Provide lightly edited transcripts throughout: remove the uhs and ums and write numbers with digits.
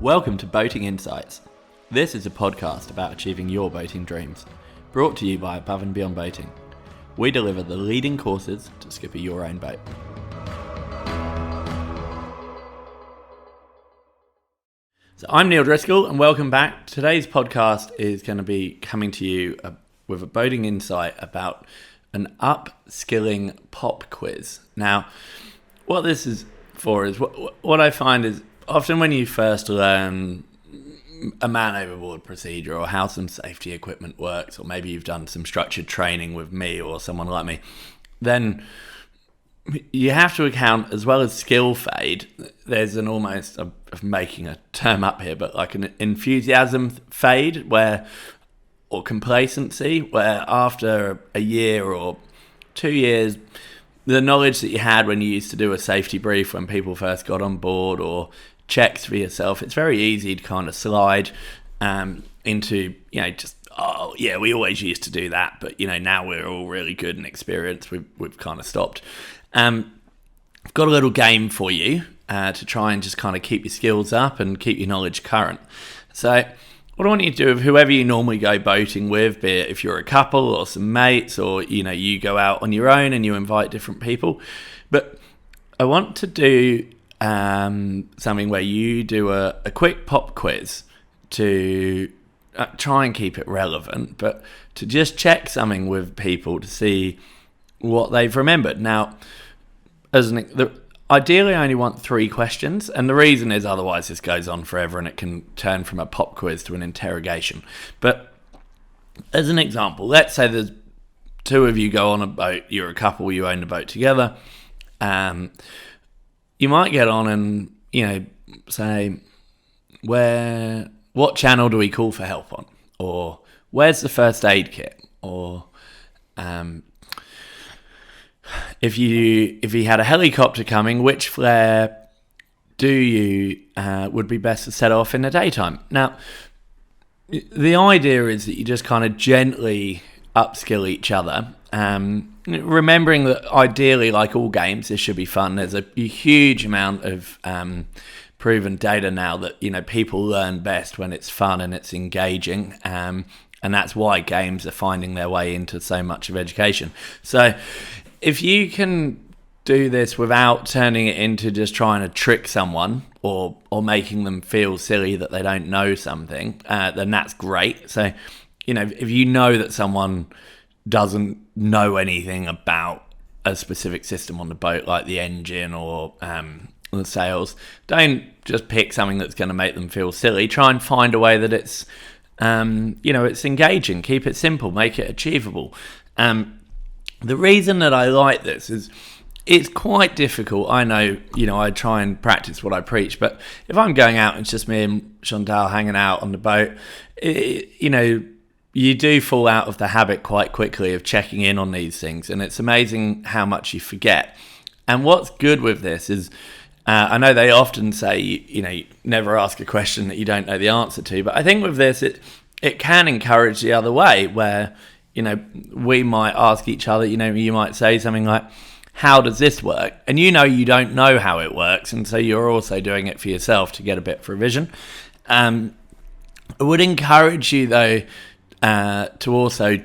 Welcome to Boating Insights. This is a podcast about achieving your boating dreams, brought to you by Above and Beyond Boating. We deliver the leading courses to skipper your own boat. So I'm Neil Driscoll and welcome back. Today's podcast is going to be coming to you with a boating insight about an upskilling pop quiz. Now, what this is for is what I find is often when you first learn a man overboard procedure or how some safety equipment works, or maybe you've done some structured training with me or someone like me, then you have to account, as well as skill fade, there's an almost, I'm making a term up here, but like an enthusiasm fade or complacency, where after a year or 2 years, the knowledge that you had when you used to do a safety brief when people first got on board, or checks for yourself, it's very easy to kind of slide into, we always used to do that, but now we're all really good and experienced. We've kind of stopped. I've got a little game for you to try and just kind of keep your skills up and keep your knowledge current. So what I want you to do with whoever you normally go boating with, be it if you're a couple or some mates, or you go out on your own and you invite different people, but I want to do something where you do a quick pop quiz to try and keep it relevant, but to just check something with people to see what they've remembered. Now, ideally I only want 3 questions, and the reason is otherwise this goes on forever and it can turn from a pop quiz to an interrogation. But as an example, let's say there's 2 of you go on a boat, you're a couple, you own the boat together. You might get on and, say, what channel do we call for help on? Or where's the first aid kit? Or if you had a helicopter coming, which flare would be best to set off in the daytime? Now, the idea is that you just kind of gently upskill each other. Remembering that ideally, like all games, this should be fun. There's a huge amount of proven data now that people learn best when it's fun and it's engaging, and that's why games are finding their way into so much of education. So if you can do this without turning it into just trying to trick someone or making them feel silly that they don't know something, then that's great. So if you know that someone doesn't know anything about a specific system on the boat, like the engine or the sails, don't just pick something that's going to make them feel silly. Try and find a way that it's it's engaging. Keep it simple, make it achievable. The reason that I like this is it's quite difficult. I know, I try and practice what I preach, but if I'm going out and it's just me and Chantal hanging out on the boat, you do fall out of the habit quite quickly of checking in on these things, and it's amazing how much you forget. And what's good with this is, I know they often say, you never ask a question that you don't know the answer to, but I think with this, it can encourage the other way, where, we might ask each other, you might say something like, how does this work? And you don't know how it works, and so you're also doing it for yourself to get a bit of revision. I would encourage you, though, to also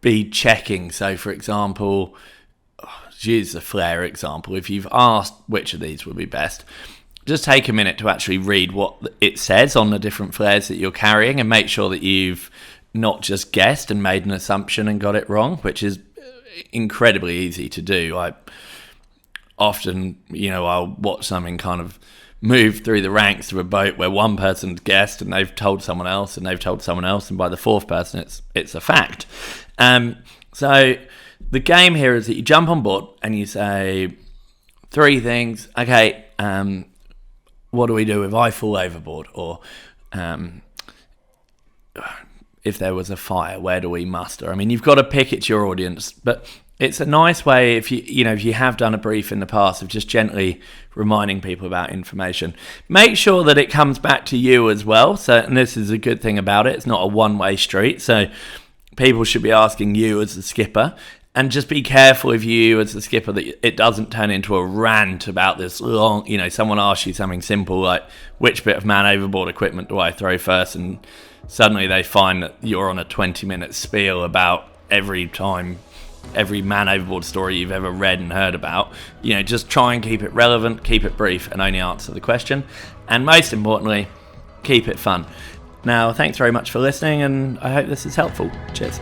be checking. So, for example, use the flare example. If you've asked which of these would be best, just take a minute to actually read what it says on the different flares that you're carrying, and make sure that you've not just guessed and made an assumption and got it wrong, which is incredibly easy to do. I often, I'll watch something kind of move through the ranks to a boat where one person's guessed and they've told someone else and they've told someone else, and by the 4th person it's a fact. So the game here is that you jump on board and you say 3 things. Okay, what do we do if I fall overboard? Or if there was a fire, where do we muster? I mean, you've got to pick it to your audience, but it's a nice way, if you have done a brief in the past, of just gently reminding people about information. Make sure that it comes back to you as well. So, and this is a good thing about it, it's not a one-way street. So people should be asking you as the skipper, And just be careful if you, as the skipper, that it doesn't turn into a rant about this long, someone asks you something simple like, which bit of man overboard equipment do I throw first? And suddenly they find that you're on a 20-minute spiel about every man overboard story you've ever read and heard about. Just try and keep it relevant, keep it brief, and only answer the question. And most importantly, keep it fun. Now, thanks very much for listening, and I hope this is helpful. Cheers.